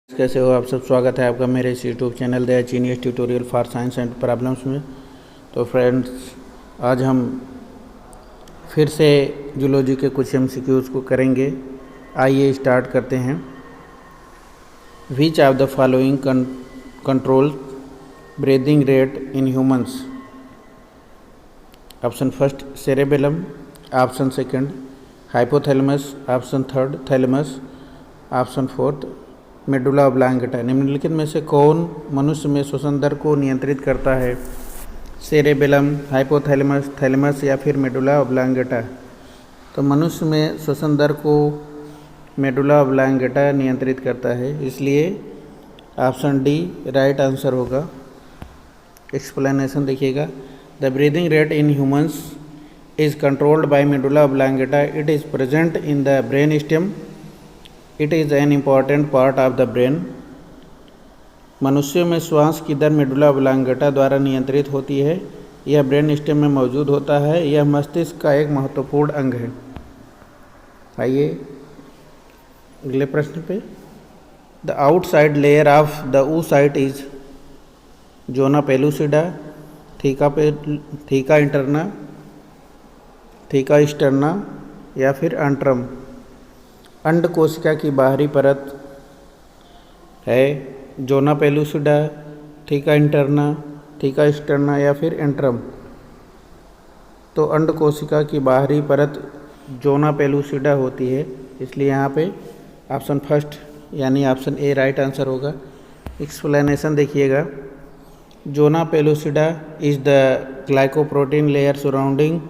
कैसे हो आप सब। स्वागत है आपका मेरे इस YouTube channel the genius tutorial for science and problems में। तो फ्रेंड्स, आज हम फिर से जूलॉजी के कुछ एमसीक्यूज़ को करेंगे। आइए स्टार्ट करते हैं। Which of the following control breathing rate in humans? Option first cerebellum, option second hypothalamus, option third thalamus, option fourth medulla oblongata. निम्नलिखित में से कौन मनुष्य में श्वसन दर को नियंत्रित करता है? सेरेबेलम, हाइपोथैलेमस, थैलेमस या फिर मेडुला ऑब्लांगेटा। तो मनुष्य में श्वसन दर को मेडुला ऑब्लांगेटा नियंत्रित करता है, इसलिए ऑप्शन डी राइट आंसर होगा। एक्सप्लेनेशन देखिएगा। The breathing rate in humans is controlled by medulla oblongata. It is present in the brain stem. It is an important part of the brain. मनुष्यों में श्वास की दर मेडुला ऑब्लांगेटा द्वारा नियंत्रित होती है। यह ब्रेन स्टेम में मौजूद होता है। यह मस्तिष्क का एक महत्वपूर्ण अंग है। आइए अगले प्रश्न पे। The outside layer of the oocyte is zona pellucida, theca interna, theca externa या फिर एंट्रम। अंड कोशिका की बाहरी परत है zona pellucida, theca interna, theca externa या फिर एंट्रम। तो अंड कोशिका की बाहरी परत जोना पेलुसिडा होती है, इसलिए यहाँ पे ऑप्शन फर्स्ट यानी ऑप्शन ए राइट आंसर होगा। एक्सप्लेनेशन देखिएगा। Zona pellucida is the glycoprotein layer surrounding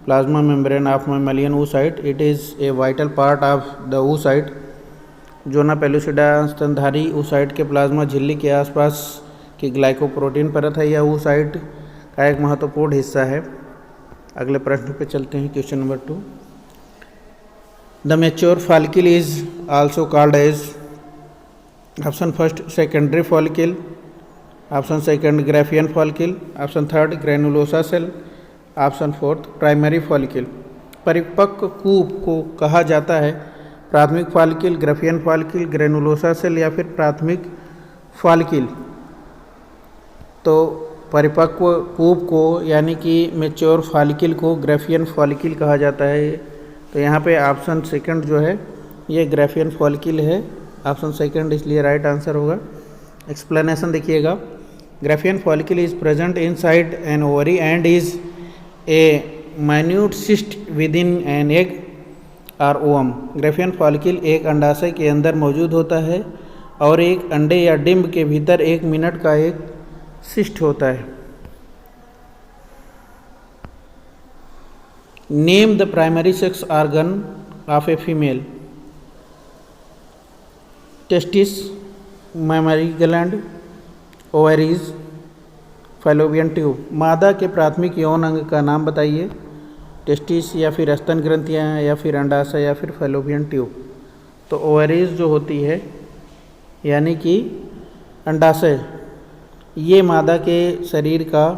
plasma membrane of mammalian oocyte. It is a vital part of the oocyte. Zona pellucida स्तनधारी oocyte के प्लाज्मा झिल्ली के आसपास की glycoprotein परत है। यह oocyte का एक महत्वपूर्ण हिस्सा है। अगले प्रश्न पे चलते हैं। Question number 2। The mature follicle is also called as. Option first secondary follicle, option second Graafian follicle, option third granulosa cell, option fourth primary follicle. परिपक्व कूप को कहा जाता है प्राथमिक follicle, Graafian follicle, granulosa cell या फिर प्राथमिक फॉलिकल। तो परिपक्व कूप को यानी कि मैच्योर फॉलिकल को ग्राफियन फॉलिकल कहा जाता है। तो यहाँ पे ऑप्शन सेकंड जो है ये ग्राफियन फॉलिकल है। ऑप्शन सेकंड इसलिए राइट आंसर होगा। एक्सप्लेनेशन देखिएगा। Graafian follicle is present inside N ovary and is a minute cyst with in an egg और ओवम। ग्राफियन फॉलिकल एक अंडाशय के अंदर मौजूद होता है और एक अंडे या डिम्ब के भीतर 1 मिनट का एक सिस्ट होता है। Name the primary sex organ of a female. Testis, mammary gland, ovaries, fallopian tube. मादा के प्राथमिक यौन अंग का नाम बताइए। टेस्टिस या फिर स्तन ग्रंथियाँ या फिर अंडाशय या फिर फैलोपियन ट्यूब। तो ओवरीज जो होती है यानी कि अंडाशय, ये मादा के शरीर का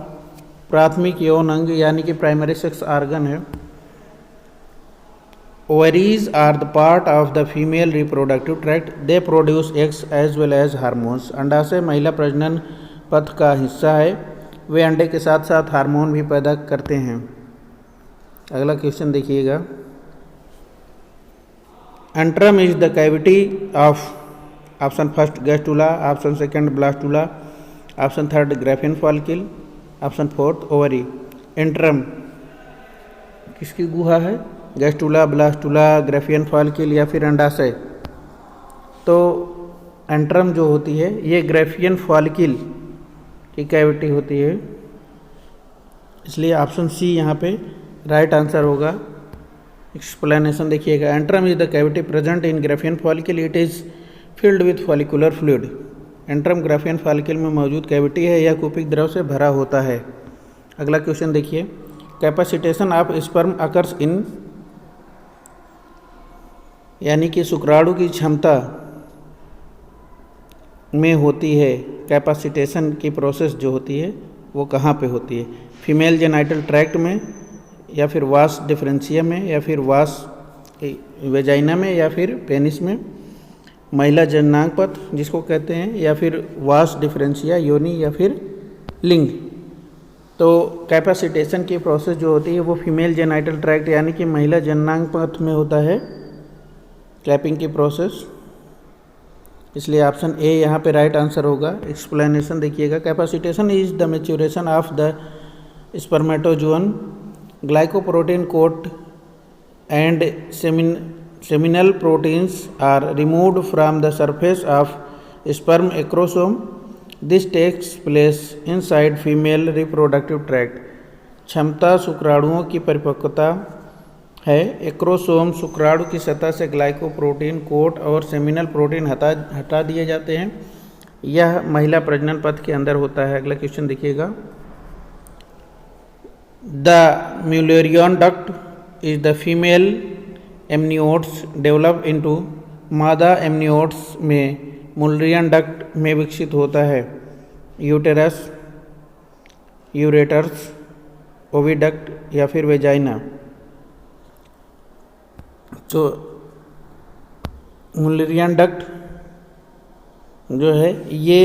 प्राथमिक यौन अंग यानी कि प्राइमरी सेक्स ऑर्गन है। Ovaries are the part of the female reproductive tract. They produce eggs as well as hormones. अंडाशय महिला प्रजनन पथ का हिस्सा है। वे अंडे के साथ साथ हार्मोन भी पैदा करते हैं। अगला क्वेश्चन देखिएगा। Antrum is the cavity of option first gastrula, option second blastula, option third Graafian follicle, option fourth ovary. Antrum किसकी गुहा है? गैस्टुला, ब्लास्टुला, ग्राफियन फॉलिकल या फिर अंडाशय। तो एंट्रम जो होती है ये ग्राफियन फॉलिकल की कैविटी होती है, इसलिए ऑप्शन सी यहाँ पे राइट आंसर होगा। एक्सप्लेनेशन देखिएगा। Antrum is the cavity present in Graafian follicle. It is filled with follicular fluid. Antrum Graafian follicle में मौजूद कैविटी है। यह कुपिक द्रव से भरा होता है। अगला क्वेश्चन देखिए। कैपेसिटेशन ऑफ स्पर्म अकर्स इन, यानी कि शुक्राणु की क्षमता में होती है। कैपेसिटेशन की प्रोसेस जो होती है वो कहाँ पे होती है? फीमेल जेनाइटल ट्रैक्ट में या फिर वास डिफरेंशिया में या फिर वास वेजाइना में या फिर पेनिस में महिला जननांग पथ जिसको कहते हैं, या फिर वास डिफरेंशिया योनि, या फिर लिंग। तो कैपेसिटेशन की प्रोसेस जो होती है वो फीमेल जेनाइटल ट्रैक्ट यानी कि महिला जननांग पथ में होता है क्लैपिंग की प्रोसेस, इसलिए ऑप्शन ए यहाँ पे राइट आंसर होगा। एक्सप्लेनेशन देखिएगा, capacitation is the maturation of the spermatozoon glycoprotein coat and seminal proteins are removed from the surface of sperm acrosome. This takes place inside female reproductive tract. क्षमता शुक्राणुओं की परिपक्वता है। Acrosome शुक्राणु की सतह से ग्लाइकोप्रोटीन कोट और सेमिनल प्रोटीन हटा दिए जाते हैं। यह महिला प्रजनन पथ के अंदर होता है। अगला क्वेश्चन देखिएगा, the Mullerian duct is the female amniotes develop into मादा एमनियोट्स में मुलरियन डक्ट में विकसित होता है। यूटेरस, यूरेटर्स, ओविडक्ट या फिर वेजाइना। तो मुलरियन डक्ट जो है ये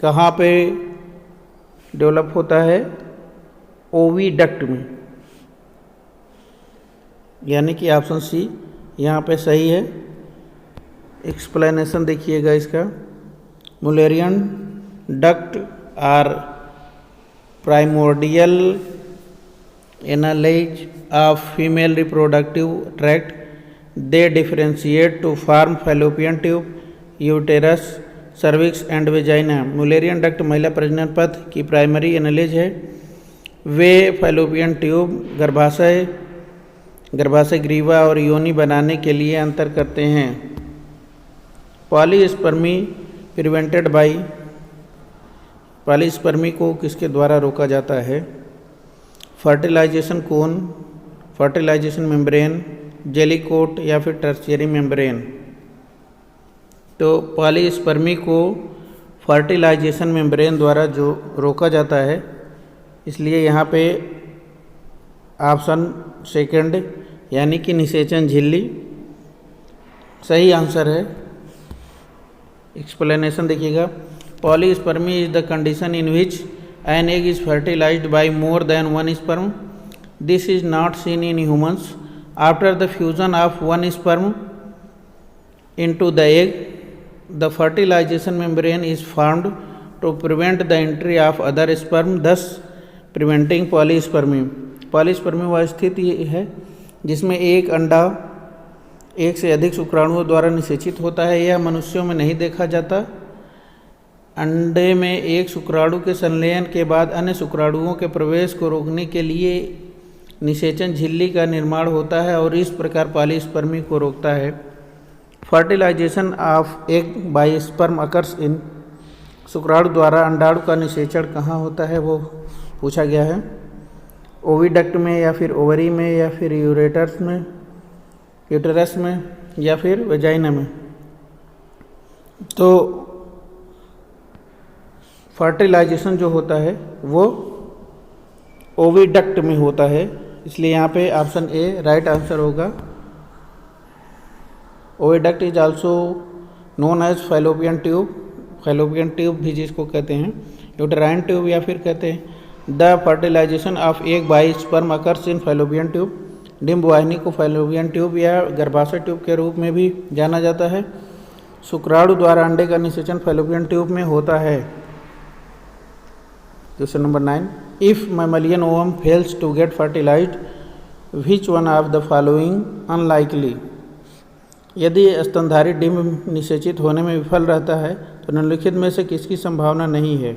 कहाँ पे डेवलप होता है? ओविडक्ट में, यानी कि ऑप्शन सी यहाँ पे सही है। एक्सप्लेनेशन देखिएगा इसका, Mullerian duct are primordial analyse of female reproductive tract, they differentiate to form Fallopian tube, uterus, cervix and vagina. Mullerian duct महिला प्रजनन पथ की प्राइमरी एनालिज है। वे फैलोपियन ट्यूब, गर्भाशय ग्रीवा और योनि बनाने के लिए अंतर करते हैं। पॉलीस्पर्मी प्रिवेंटेड बाई, पॉलीस्पर्मी को किसके द्वारा रोका जाता है? फर्टिलाइजेशन कोन, फर्टिलाइजेशन मेम्ब्रेन, जेली कोट या फिर टर्शियरी मेम्ब्रेन। तो पॉलीस्पर्मी को फर्टिलाइजेशन मेम्ब्रेन द्वारा जो रोका जाता है, इसलिए यहाँ पे ऑप्शन सेकंड यानी कि निषेचन झिल्ली सही आंसर है। एक्सप्लेनेशन देखिएगा, polyspermy is the condition in which an egg is fertilised by more than one sperm. This is not seen in humans. After the fusion of one sperm into the egg, the fertilisation membrane is formed to prevent the entry of other sperm, thus preventing polyspermy. Polyspermy वह स्थिति है जिसमें एक अंडा एक से अधिक शुक्राणुओं द्वारा निषेचित होता है। यह मनुष्यों में नहीं देखा जाता। अंडे में एक शुक्राणु के संलयन के बाद अन्य शुक्राणुओं के प्रवेश को रोकने के लिए निषेचन झिल्ली का निर्माण होता है और इस प्रकार पॉलीस्पर्मी को रोकता है। Fertilisation of egg by sperm occurs in, शुक्राणु द्वारा अंडाणु का निषेचन कहाँ होता है वो पूछा गया है। ओविडक्ट में या फिर ओवरी में या फिर यूटेरस में या फिर वेजाइना में। तो फर्टिलाइजेशन जो होता है वो ओविडक्ट में होता है, इसलिए यहाँ पे ऑप्शन ए राइट आंसर होगा। Oviduct is also known as Fallopian tube, Fallopian tube भी जिसको कहते हैं, यूटेराइन ट्यूब या फिर कहते हैं। The fertilization of egg by sperm occurs in fallopian tube, डिम्ब वाहिनी को फैलोपियन ट्यूब या गर्भाशय ट्यूब के रूप में भी जाना जाता है। शुक्राणु द्वारा अंडे का निषेचन फैलोपियन ट्यूब में होता है। Question number 9, if mammalian ovum fails to get fertilized, which one of the following unlikely. यदि स्तनधारी डिम्ब निषेचित होने में विफल रहता है तो निम्नलिखित में से किसकी संभावना नहीं है?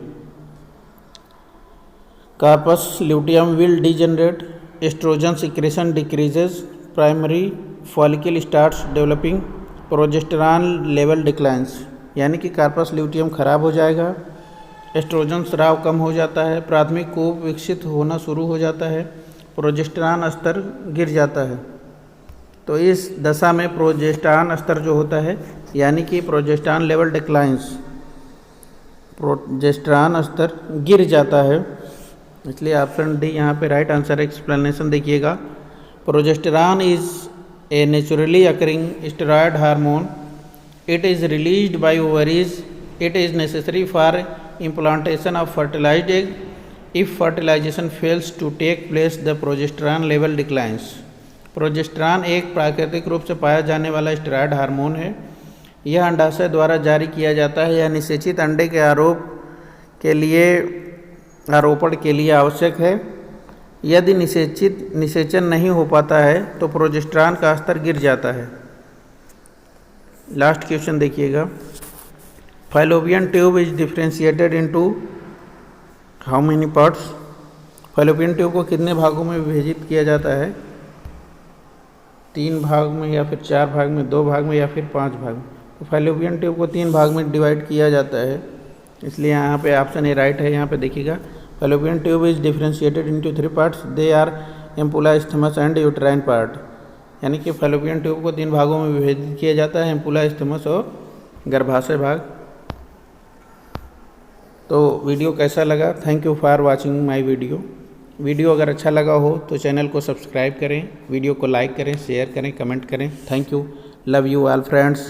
Corpus luteum will degenerate, oestrogen secretion decreases, primary follicle starts developing, progesterone level declines. यानी कि कार्पस ल्यूटियम खराब हो जाएगा, एस्ट्रोजन स्राव कम हो जाता है, प्राथमिक कोप विकसित होना शुरू हो जाता है, प्रोजेस्टेरॉन स्तर गिर जाता है। तो इस दशा में प्रोजेस्टेरॉन स्तर जो होता है यानी कि प्रोजेस्टेरॉन लेवल डिक्लाइंस, प्रोजेस्टेरॉन स्तर गिर जाता है, इसलिए ऑप्शन डी यहाँ पे राइट आंसर। एक्सप्लेनेशन देखिएगा, progesterone is a naturally occurring steroid hormone it is released by ovaries. It is necessary for implantation of fertilized egg. If fertilization fails to take place, the progesterone level declines. Progesterone एक प्राकृतिक रूप से पाया जाने वाला steroid hormone है। यह अंडाशय द्वारा जारी किया जाता है या निषेचित अंडे के आरोपण के लिए आवश्यक है। यदि निषेचन नहीं हो पाता है तो प्रोजेस्टेरॉन का स्तर गिर जाता है। लास्ट क्वेश्चन देखिएगा, Fallopian tube is differentiated into how many parts? Fallopian tube को कितने भागों में विभाजित किया जाता है? 3 भाग में या फिर 4 भाग में, 2 भाग में या फिर 5 भाग में? तो फैलोपियन ट्यूब को 3 भाग में डिवाइड किया जाता है, इसलिए यहाँ पे ऑप्शन ए राइट है। यहाँ पे देखिएगा, Fallopian tube is differentiated into 3 parts, they are ampulla, isthmus and uterine part. यानी कि फैलोपियन ट्यूब को 3 भागों में विभाजित किया जाता है, एम्पुला, इस्थमस और गर्भाशय भाग। तो वीडियो कैसा लगा? Thank you for watching my video अगर अच्छा लगा हो तो चैनल को सब्सक्राइब करें, वीडियो को लाइक करें, शेयर करें, कमेंट करें। Thank you, love you all friends.